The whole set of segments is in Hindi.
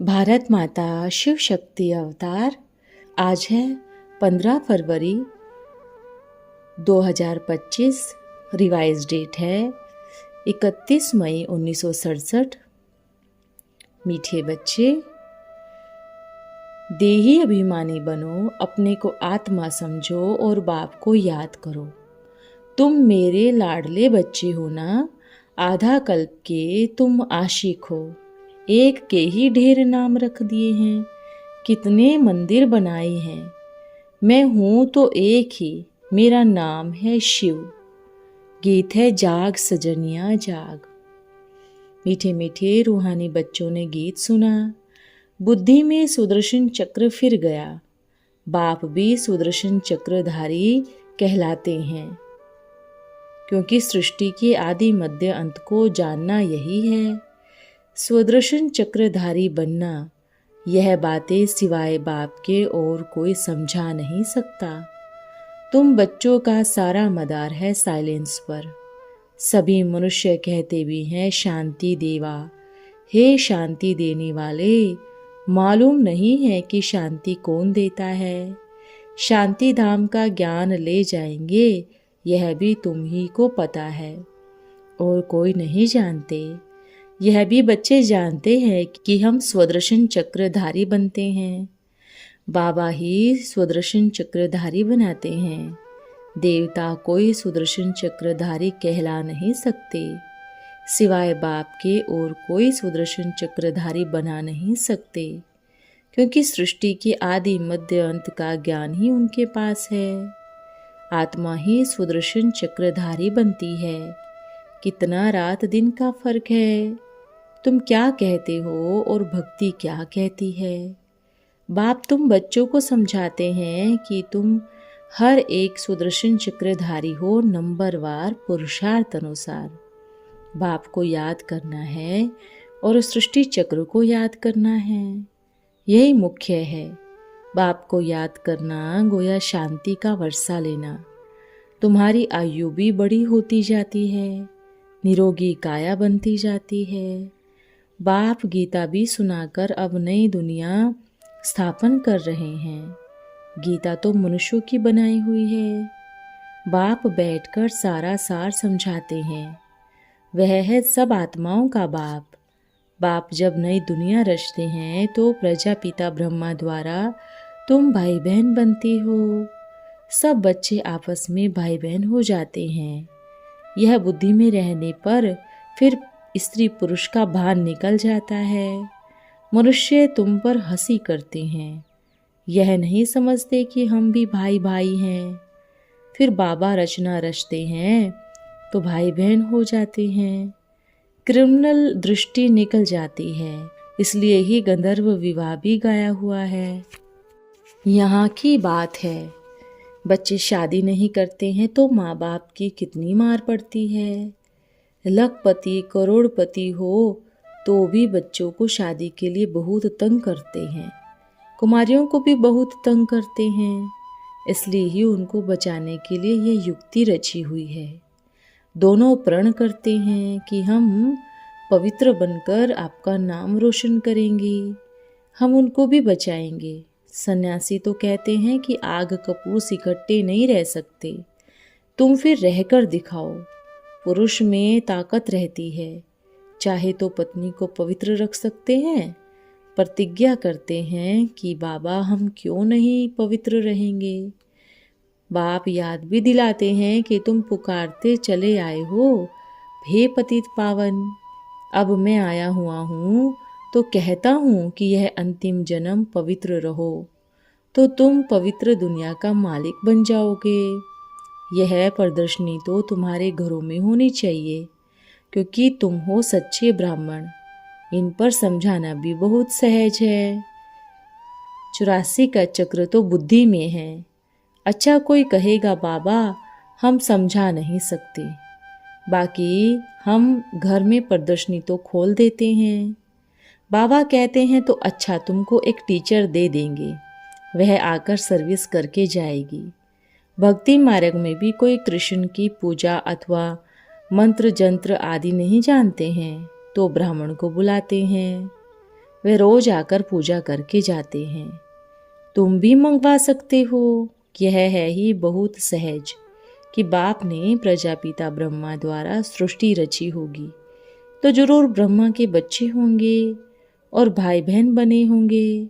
भारत माता शिव शक्ति अवतार। आज है 15 फरवरी 2025। रिवाइज डेट है 31 मई 1967। मीठे बच्चे, देही अभिमानी बनो, अपने को आत्मा समझो और बाप को याद करो। तुम मेरे लाडले बच्चे हो ना, आधा कल्प के तुम आशिक हो। एक के ही ढेर नाम रख दिए हैं, कितने मंदिर बनाए हैं। मैं हूँ तो एक ही, मेरा नाम है शिव। गीत है जाग सजनिया जाग। मीठे मीठे रूहानी बच्चों ने गीत सुना। बुद्धि में सुदर्शन चक्र फिर गया। बाप भी सुदर्शन चक्रधारी कहलाते हैं, क्योंकि सृष्टि के आदि मध्य अंत को जानना यही है। सुदर्शन चक्रधारी बनना, यह बातें सिवाय बाप के और कोई समझा नहीं सकता। तुम बच्चों का सारा मदार है साइलेंस पर। सभी मनुष्य कहते भी हैं शांति देवा, हे शांति देने वाले। मालूम नहीं है कि शांति कौन देता है। शांति धाम का ज्ञान ले जाएंगे, यह भी तुम ही को पता है, और कोई नहीं जानते। यह भी बच्चे जानते हैं कि हम स्वदर्शन चक्रधारी बनते हैं। बाबा ही स्वदर्शन चक्रधारी बनाते हैं। देवता कोई सुदर्शन चक्रधारी कहला नहीं सकते। सिवाय बाप के और कोई सुदर्शन चक्रधारी बना नहीं सकते, क्योंकि सृष्टि के आदि मध्य अंत का ज्ञान ही उनके पास है। आत्मा ही सुदर्शन चक्रधारी बनती है। कितना रात दिन का फर्क है। तुम क्या कहते हो और भक्ति क्या कहती है। बाप तुम बच्चों को समझाते हैं कि तुम हर एक सुदर्शन चक्रधारी हो, नंबरवार पुरुषार्थ अनुसार। बाप को याद करना है और सृष्टि चक्र को याद करना है, यही मुख्य है। बाप को याद करना गोया शांति का वर्षा लेना। तुम्हारी आयु भी बड़ी होती जाती है, निरोगी काया बनती जाती है। बाप गीता भी सुनाकर अब नई दुनिया स्थापन कर रहे हैं। गीता तो मनुष्यों की बनाई हुई है। बाप बैठकर सारा सार समझाते हैं। वह है सब आत्माओं का बाप। बाप जब नई दुनिया रचते हैं तो प्रजापिता ब्रह्मा द्वारा तुम भाई बहन बनती हो। सब बच्चे आपस में भाई बहन हो जाते हैं। यह बुद्धि में रहने पर फिर स्त्री पुरुष का भान निकल जाता है। मनुष्य तुम पर हंसी करते हैं, यह नहीं समझते कि हम भी भाई भाई हैं। फिर बाबा रचना रचते हैं तो भाई बहन हो जाते हैं। क्रिमिनल दृष्टि निकल जाती है, इसलिए ही गंधर्व विवाह भी गाया हुआ है। यहाँ की बात है, बच्चे शादी नहीं करते हैं तो माँ बाप की कितनी मार पड़ती है। लखपति करोड़पति हो तो भी बच्चों को शादी के लिए बहुत तंग करते हैं। कुमारियों को भी बहुत तंग करते हैं, इसलिए ही उनको बचाने के लिए यह युक्ति रची हुई है। दोनों प्रण करते हैं कि हम पवित्र बनकर आपका नाम रोशन करेंगे, हम उनको भी बचाएंगे। सन्यासी तो कहते हैं कि आग कपूस इकट्ठे नहीं रह सकते, तुम फिर रहकर दिखाओ। पुरुष में ताकत रहती है, चाहे तो पत्नी को पवित्र रख सकते हैं। प्रतिज्ञा करते हैं कि बाबा हम क्यों नहीं पवित्र रहेंगे। बाप याद भी दिलाते हैं कि तुम पुकारते चले आए हो, हे पतित पावन। अब मैं आया हुआ हूँ तो कहता हूँ कि यह अंतिम जन्म पवित्र रहो, तो तुम पवित्र दुनिया का मालिक बन जाओगे। यह प्रदर्शनी तो तुम्हारे घरों में होनी चाहिए, क्योंकि तुम हो सच्चे ब्राह्मण। इन पर समझाना भी बहुत सहज है। 84 का चक्र तो बुद्धि में है। अच्छा कोई कहेगा बाबा हम समझा नहीं सकते, बाकी हम घर में प्रदर्शनी तो खोल देते हैं। बाबा कहते हैं तो अच्छा तुमको एक टीचर दे देंगे, वह आकर सर्विस करके जाएगी। भक्ति मार्ग में भी कोई कृष्ण की पूजा अथवा मंत्र जंत्र आदि नहीं जानते हैं तो ब्राह्मण को बुलाते हैं, वे रोज आकर पूजा करके जाते हैं। तुम भी मंगवा सकते हो। यह है ही बहुत सहज कि बाप ने प्रजापिता ब्रह्मा द्वारा सृष्टि रची होगी तो जरूर ब्रह्मा के बच्चे होंगे और भाई बहन बने होंगे।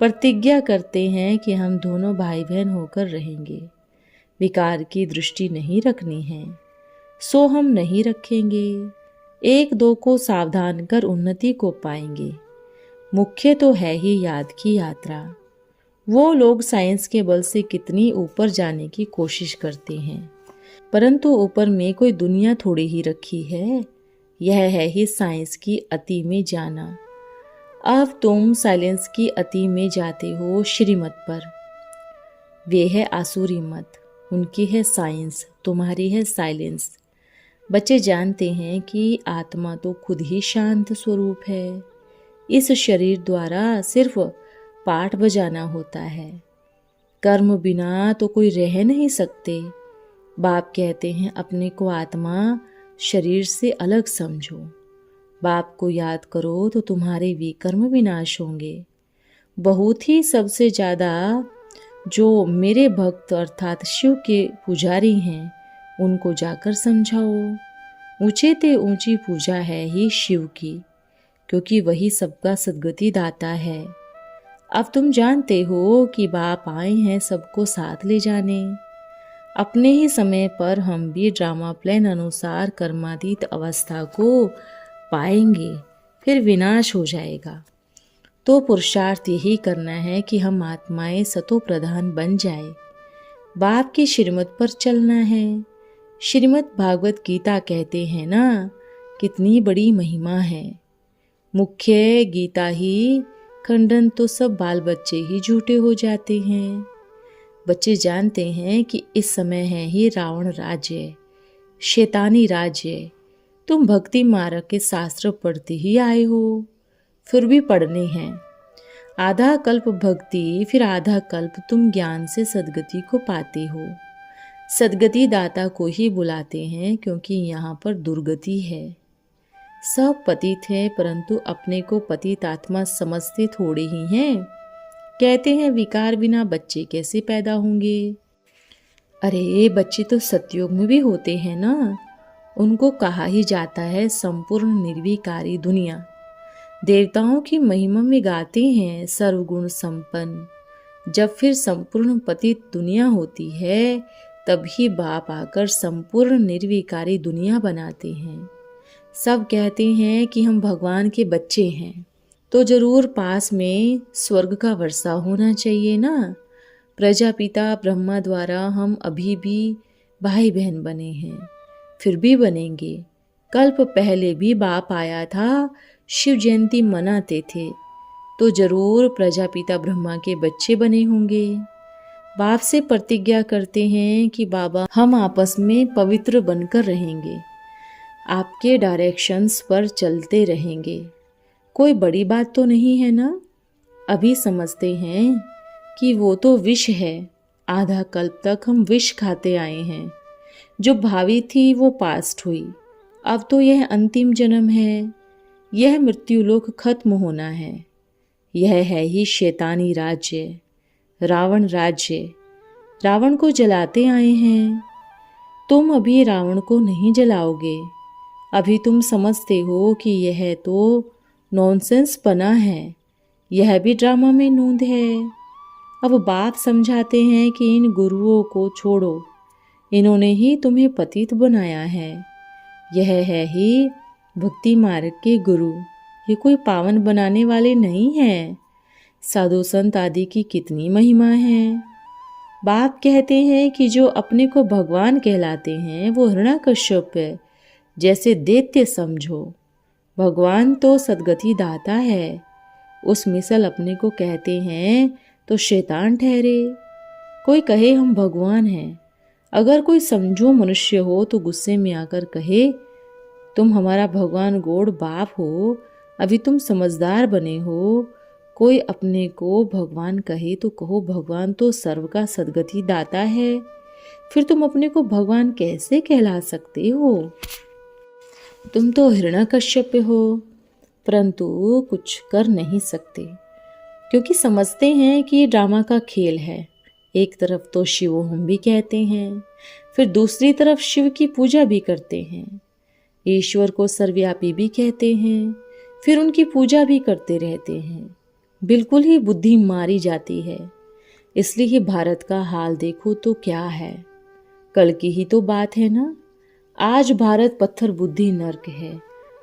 प्रतिज्ञा करते हैं कि हम दोनों भाई बहन होकर रहेंगे। विकार की दृष्टि नहीं रखनी है, सो हम नहीं रखेंगे। एक दो को सावधान कर उन्नति को पाएंगे। मुख्य तो है ही याद की यात्रा। वो लोग साइंस के बल से कितनी ऊपर जाने की कोशिश करते हैं, परंतु ऊपर में कोई दुनिया थोड़ी ही रखी है। यह है ही साइंस की अति में जाना। अब तुम साइलेंस की अति में जाते हो श्रीमत पर। वे है आसुरी मत, उनकी है साइंस, तुम्हारी है साइलेंस। बच्चे जानते हैं कि आत्मा तो खुद ही शांत स्वरूप है। इस शरीर द्वारा सिर्फ पाठ बजाना होता है। कर्म बिना तो कोई रह नहीं सकते। बाप कहते हैं अपने को आत्मा शरीर से अलग समझो। बाप को याद करो तो तुम्हारे विकर्म विनाश होंगे। बहुत ही सबसे ज़्यादा जो मेरे भक्त अर्थात शिव के पुजारी हैं उनको जाकर समझाओ। ऊंचे ते ऊंची पूजा है ही शिव की, क्योंकि वही सबका सद्गति दाता है। अब तुम जानते हो कि बाप आए हैं सबको साथ ले जाने। अपने ही समय पर हम भी ड्रामा प्लान अनुसार कर्मातीत अवस्था को पाएंगे, फिर विनाश हो जाएगा। तो पुरुषार्थ यही करना है कि हम आत्माएं सतो प्रधान बन जाए। बाप की श्रीमत पर चलना है। श्रीमद् भागवत गीता कहते हैं ना, कितनी बड़ी महिमा है। मुख्य गीता ही खंडन तो सब बाल बच्चे ही झूठे हो जाते हैं। बच्चे जानते हैं कि इस समय है ही रावण राज्य, शैतानी राज्य। तुम भक्ति मार्ग के शास्त्र पढ़ते ही आए हो, फिर भी पढ़ने हैं। आधा कल्प भक्ति, फिर आधा कल्प तुम ज्ञान से सद्गति को पाते हो। सद्गति दाता को ही बुलाते हैं, क्योंकि यहाँ पर दुर्गति है। सब पतित हैं, परंतु अपने को पतित आत्मा समझते थोड़े ही हैं। कहते हैं विकार बिना बच्चे कैसे पैदा होंगे। अरे बच्चे तो सतयुग में भी होते हैं ना। उनको कहा ही जाता है संपूर्ण निर्विकारी दुनिया। देवताओं की महिमा में गाते हैं सर्वगुण संपन्न। जब फिर संपूर्ण पतित दुनिया होती है तभी बाप आकर संपूर्ण निर्विकारी दुनिया बनाते हैं। सब कहते हैं कि हम भगवान के बच्चे हैं, तो जरूर पास में स्वर्ग का वर्षा होना चाहिए ना। प्रजापिता ब्रह्मा द्वारा हम अभी भी भाई बहन बने हैं, फिर भी बनेंगे। कल्प पहले भी बाप आया था, शिव जयंती मनाते थे, तो जरूर प्रजापिता ब्रह्मा के बच्चे बने होंगे। बाप से प्रतिज्ञा करते हैं कि बाबा हम आपस में पवित्र बनकर रहेंगे, आपके डायरेक्शंस पर चलते रहेंगे। कोई बड़ी बात तो नहीं है ना। अभी समझते हैं कि वो तो विष है। आधा कल्प तक हम विष खाते आए हैं। जो भावी थी वो पास्ट हुई, अब तो यह अंतिम जन्म है। यह मृत्युलोक खत्म होना है। यह है ही शैतानी राज्य, रावण राज्य। रावण को जलाते आए हैं। तुम अभी रावण को नहीं जलाओगे। अभी तुम समझते हो कि यह तो नॉनसेंस पना है, यह भी ड्रामा में नूंद है। अब बाप समझाते हैं कि इन गुरुओं को छोड़ो, इन्होंने ही तुम्हें पतित बनाया है। यह है ही भक्ति मार्ग के गुरु। ये कोई पावन बनाने वाले नहीं हैं। साधु संत आदि की कितनी महिमा है। बाप कहते हैं कि जो अपने को भगवान कहलाते हैं वो हिरण्यकश्यप जैसे दैत्य समझो। भगवान तो सद्गति दाता है। उस मिसल अपने को कहते हैं तो शैतान ठहरे। कोई कहे हम भगवान हैं, अगर कोई समझो मनुष्य हो तो गुस्से में आकर कहे तुम हमारा भगवान गॉड बाप हो, अभी तुम समझदार बने हो। कोई अपने को भगवान कहे तो कहो भगवान तो सर्व का सद्गति दाता है। फिर तुम अपने को भगवान कैसे कहला सकते हो? तुम तो हिरण्यकश्यप हो, परंतु कुछ कर नहीं सकते, क्योंकि समझते हैं कि ये ड्रामा का खेल है। एक तरफ तो शिवोहम भी कहते हैं, फिर दूसरी तरफ शिव की पूजा भी करते हैं। ईश्वर को सर्वव्यापी भी कहते हैं, फिर उनकी पूजा भी करते रहते हैं। बिल्कुल ही बुद्धि मारी जाती है। इसलिए ही भारत का हाल देखो तो क्या है। कल की ही तो बात है ना। आज भारत पत्थर बुद्धि नर्क है,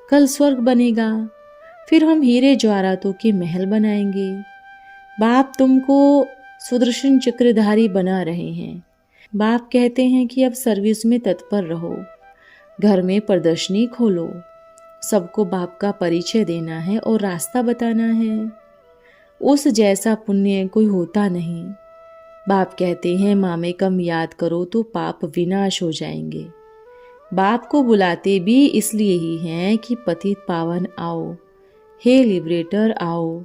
कल स्वर्ग बनेगा। फिर हम हीरे जवाहरातों के महल बनाएंगे। बाप तुमको सुदर्शन चक्रधारी बना रहे हैं। बाप कहते हैं कि अब सर्विस में तत्पर रहो, घर में प्रदर्शनी खोलो, सबको बाप का परिचय देना है और रास्ता बताना है। उस जैसा पुण्य कोई होता नहीं। बाप कहते हैं मामे कम याद करो तो पाप विनाश हो जाएंगे। बाप को बुलाते भी इसलिए ही हैं कि पतित पावन आओ, हे लिबरेटर आओ।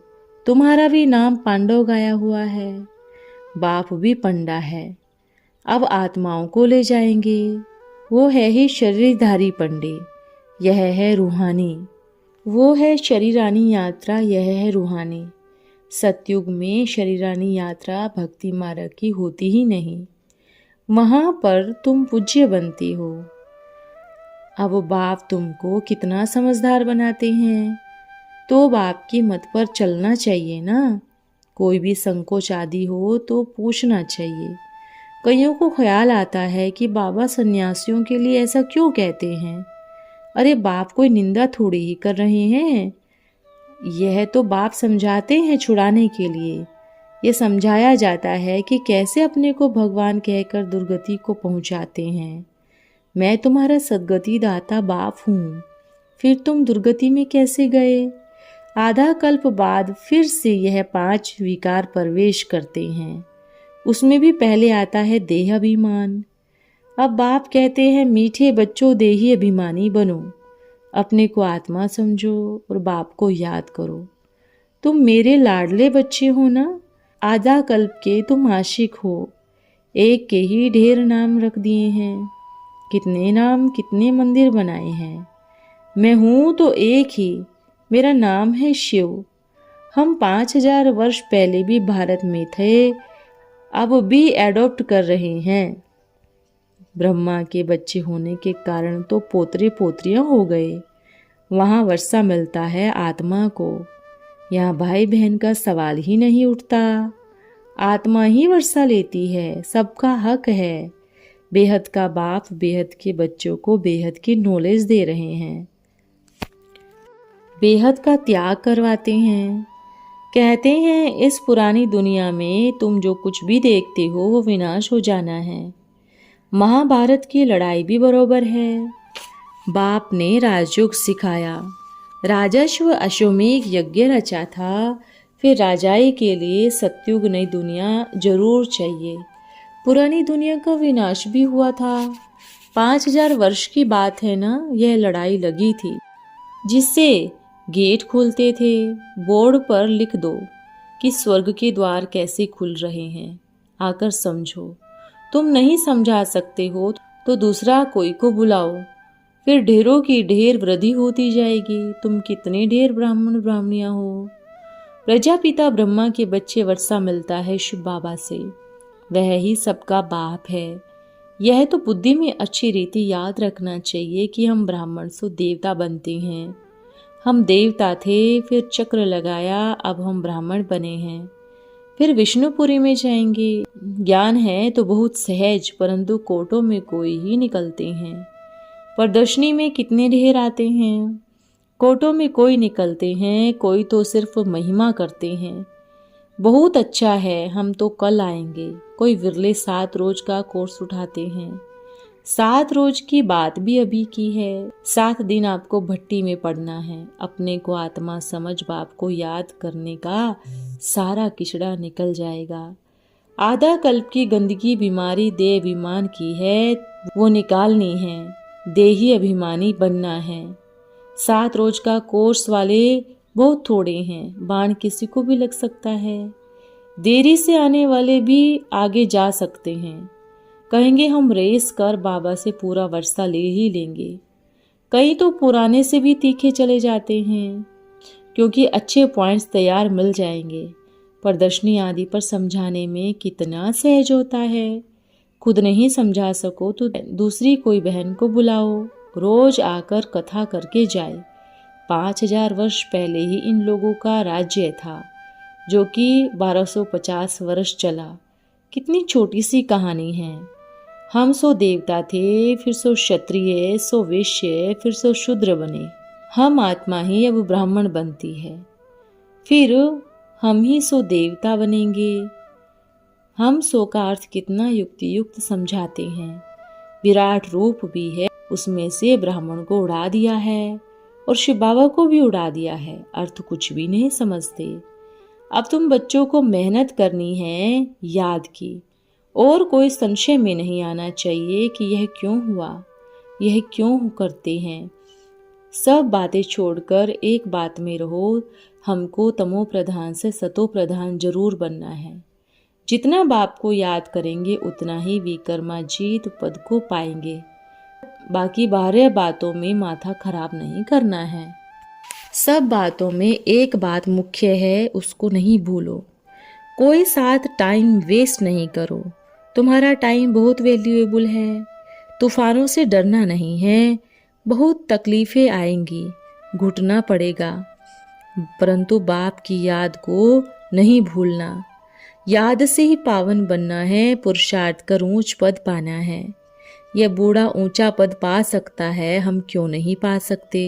तुम्हारा भी नाम पांडव गाया हुआ है। बाप भी पंडा है। अब आत्माओं को ले जाएंगे। वो है ही शरीरधारी पंडे, यह है रूहानी। वो है शरीरानी यात्रा, यह है रूहानी। सतयुग में शरीरानी यात्रा भक्ति मार्ग की होती ही नहीं। वहां पर तुम पूज्य बनती हो। अब बाप तुमको कितना समझदार बनाते हैं, तो बाप की मत पर चलना चाहिए ना। कोई भी संकोच आदि हो तो पूछना चाहिए। कईयों को ख्याल आता है कि बाबा सन्यासियों के लिए ऐसा क्यों कहते हैं। अरे बाप कोई निंदा थोड़ी ही कर रहे हैं। यह तो बाप समझाते हैं छुड़ाने के लिए। ये समझाया जाता है कि कैसे अपने को भगवान कहकर दुर्गति को पहुंचाते हैं। मैं तुम्हारा सद्गति दाता बाप हूँ। फिर तुम दुर्गति में कैसे गए? आधा कल्प बाद फिर से यह 5 विकार प्रवेश करते हैं। उसमें भी पहले आता है देह अभिमान। अब बाप कहते हैं मीठे बच्चों देही अभिमानी बनो, अपने को आत्मा समझो और बाप को याद करो। तुम मेरे लाडले बच्चे हो ना। आधा कल्प के तुम आशिक हो। एक के ही ढेर नाम रख दिए हैं। कितने नाम, कितने मंदिर बनाए हैं। मैं हूं तो एक ही, मेरा नाम है शिव। हम 5000 वर्ष पहले भी भारत में थे, अब भी एडॉप्ट कर रहे हैं। ब्रह्मा के बच्चे होने के कारण तो पोतरे पोतरियां हो गए। वहाँ वर्षा मिलता है आत्मा को। यहाँ भाई बहन का सवाल ही नहीं उठता। आत्मा ही वर्षा लेती है, सबका हक है। बेहद का बाप बेहद के बच्चों को बेहद की नॉलेज दे रहे हैं, बेहद का त्याग करवाते हैं। कहते हैं इस पुरानी दुनिया में तुम जो कुछ भी देखते हो वो विनाश हो जाना है। महाभारत की लड़ाई भी बरोबर है। बाप ने राजयोग सिखाया। राजस्व अश्वमेघ यज्ञ रचा था। फिर राजाई के लिए सतयुग नई दुनिया जरूर चाहिए। पुरानी दुनिया का विनाश भी हुआ था। 5000 वर्ष की बात है ना। यह लड़ाई लगी थी, जिससे गेट खोलते थे। बोर्ड पर लिख दो कि स्वर्ग के द्वार कैसे खुल रहे हैं, आकर समझो। तुम नहीं समझा सकते हो तो दूसरा कोई को बुलाओ। फिर ढेरों की ढेर वृद्धि होती जाएगी। तुम कितने ढेर ब्राह्मण ब्राह्मणियां हो। प्रजापिता ब्रह्मा के बच्चे वर्षा मिलता है शिव बाबा से। वह ही सबका बाप है। यह तो बुद्धि में अच्छी रीति याद रखना चाहिए कि हम ब्राह्मण से देवता बनते हैं। हम देवता थे, फिर चक्र लगाया, अब हम ब्राह्मण बने हैं। फिर विष्णुपुरी में जाएंगे। ज्ञान है तो बहुत सहज, परंतु कोटों में कोई ही निकलते हैं। प्रदर्शनी में कितने ढेर आते हैं, कोटों में कोई निकलते हैं। कोई तो सिर्फ महिमा करते हैं। बहुत अच्छा है, हम तो कल आएंगे। कोई विरले 7 रोज का कोर्स उठाते हैं। 7 रोज की बात भी अभी की है। 7 दिन आपको भट्टी में पड़ना है। अपने को आत्मा समझ बाप को याद करने का सारा किचड़ा निकल जाएगा। आधा कल्प की गंदगी बीमारी देह अभिमान की है, वो निकालनी है। देही अभिमानी बनना है। 7 रोज का कोर्स वाले बहुत थोड़े हैं। बाण किसी को भी लग सकता है। देरी से आने वाले भी आगे जा सकते हैं। कहेंगे हम रेस कर बाबा से पूरा वर्षा ले ही लेंगे। कई तो पुराने से भी तीखे चले जाते हैं, क्योंकि अच्छे पॉइंट्स तैयार मिल जाएंगे। प्रदर्शनी आदि पर समझाने में कितना सहज होता है। खुद नहीं समझा सको तो दूसरी कोई बहन को बुलाओ, रोज आकर कथा करके जाए। 5000 वर्ष पहले ही इन लोगों का राज्य था, जो कि 1250 वर्ष चला। कितनी छोटी सी कहानी है। हम सो देवता थे, फिर सो क्षत्रिय, सो वैश्य, फिर सो शूद्र बने। हम आत्मा ही अब ब्राह्मण बनती है, फिर हम ही सो देवता बनेंगे। हम सो का अर्थ कितना युक्ति युक्त समझाते हैं। विराट रूप भी है, उसमें से ब्राह्मण को उड़ा दिया है और शिव बाबा को भी उड़ा दिया है। अर्थ कुछ भी नहीं समझते। अब तुम बच्चों को मेहनत करनी है याद की, और कोई संशय में नहीं आना चाहिए कि यह क्यों हुआ, यह क्यों करते हैं। सब बातें छोड़कर एक बात में रहो, हमको तमो प्रधान से सतो प्रधान जरूर बनना है। जितना बाप को याद करेंगे उतना ही विक्रमाजीत पद को पाएंगे। बाकी बारह बातों में माथा खराब नहीं करना है। सब बातों में एक बात मुख्य है, उसको नहीं भूलो। कोई साथ टाइम वेस्ट नहीं करो। तुम्हारा टाइम बहुत वैल्यूएबल है। तूफानों से डरना नहीं है। बहुत तकलीफें आएंगी, घुटना पड़ेगा, परंतु बाप की याद को नहीं भूलना। याद से ही पावन बनना है, पुरुषार्थ कर ऊंच पद पाना है। यह बूढ़ा ऊंचा पद पा सकता है, हम क्यों नहीं पा सकते?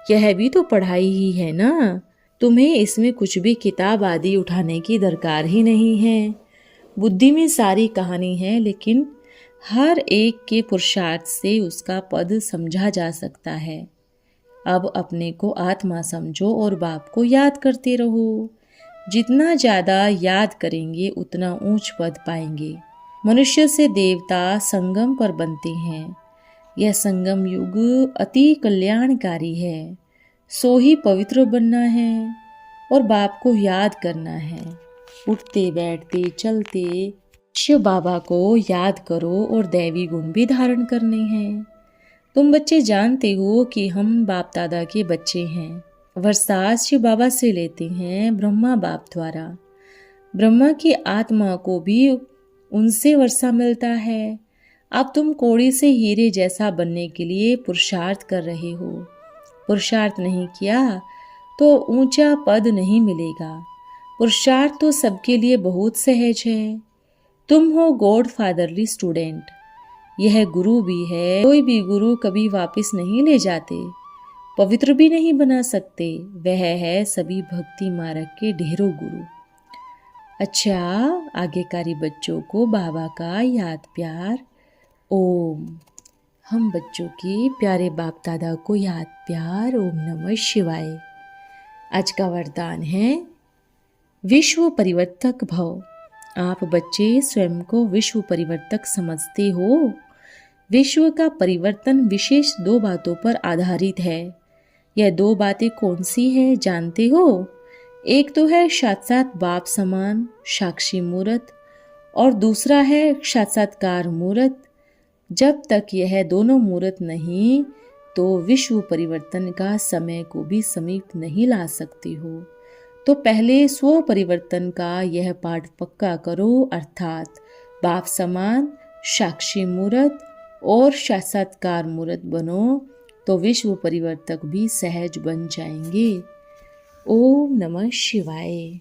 यह भी तो पढ़ाई ही है ना। तुम्हें इसमें कुछ भी किताब आदि उठाने की दरकार ही नहीं है। बुद्धि में सारी कहानी है, लेकिन हर एक के पुरुषार्थ से उसका पद समझा जा सकता है। अब अपने को आत्मा समझो और बाप को याद करते रहो। जितना ज़्यादा याद करेंगे उतना ऊंच पद पाएंगे। मनुष्य से देवता संगम पर बनते हैं। यह संगम युग अति कल्याणकारी है। सो ही पवित्र बनना है और बाप को याद करना है। उठते बैठते चलते शिव बाबा को याद करो और दैवी गुण भी धारण करने हैं। तुम बच्चे जानते हो कि हम बाप दादा के बच्चे हैं। वर्षा शिव बाबा से लेते हैं, ब्रह्मा बाप द्वारा। ब्रह्मा की आत्मा को भी उनसे वर्षा मिलता है। अब तुम कोड़ी से हीरे जैसा बनने के लिए पुरुषार्थ कर रहे हो। पुरुषार्थ नहीं किया तो ऊंचा पद नहीं मिलेगा। पुरुषार्थ तो सबके लिए बहुत सहज है। तुम हो गॉड फादरली स्टूडेंट। यह गुरु भी है। कोई भी गुरु कभी वापस नहीं ले जाते, पवित्र भी नहीं बना सकते। वह है सभी भक्ति मार्ग के ढेरों गुरु। अच्छा, आज्ञाकारी बच्चों को बाबा का याद प्यार। ओम। हम बच्चों के प्यारे बाप दादा को याद प्यार। ओम नमः शिवाय। आज का वरदान है विश्व परिवर्तक भव। आप बच्चे स्वयं को विश्व परिवर्तक समझते हो। विश्व का परिवर्तन विशेष 2 बातों पर आधारित है। यह 2 बातें कौन सी है जानते हो? एक तो है साक्षात बाप समान साक्षी मूर्त, और दूसरा है साक्षात्कार मूर्त। जब तक यह दोनों मूर्त नहीं तो विश्व परिवर्तन का समय को भी समीप नहीं ला सकते हो। तो पहले स्व परिवर्तन का यह पाठ पक्का करो, अर्थात बाप समान साक्षी मूर्त और साक्षात्कार मूर्त बनो, तो विश्व परिवर्तक भी सहज बन जाएंगे। ओम नमः शिवाय।